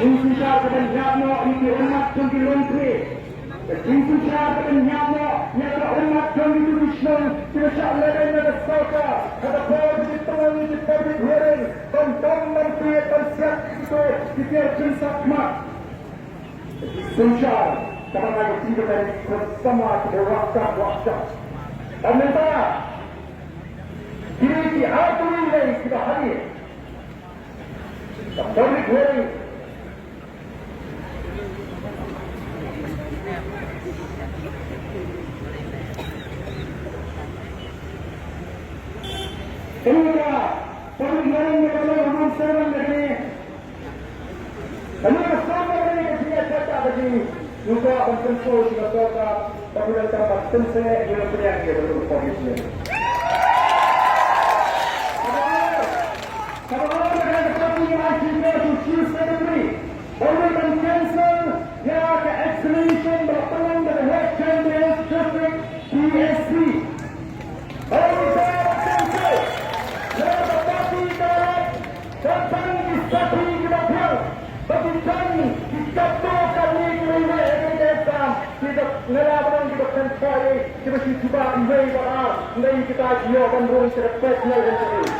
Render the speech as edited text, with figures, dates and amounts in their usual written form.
Insyaallah kepada nyamno ini umat jumpi lontri. Insyaallah kepada nyamno nyata umat jumpi tu Vishnu. Insyaallah ini ada soka. Ada power di tengah ini public hearing. Tonton menteri tersiap itu kita cinta mak. Insyaallah kita lagi tiga dari bersama kita waktu. Dan minta diri aku ini kita hadir. Public hearing. Kemudian, pemilihan yang umum serang negeri. Kemudian sama dengan ketika kata begini, juga berkumpul di kota kemudian tempat tense yang beriang dia berlaku komisi. Kalau dengan seperti yang akhirnya suci sekali, pemilihan cancel yang ke exhalation berpelan dengan head champions district PSC. Ngelawan kita konfai kita cuba iway barar ndai kita jiyo bandung serpet nyal dan ini.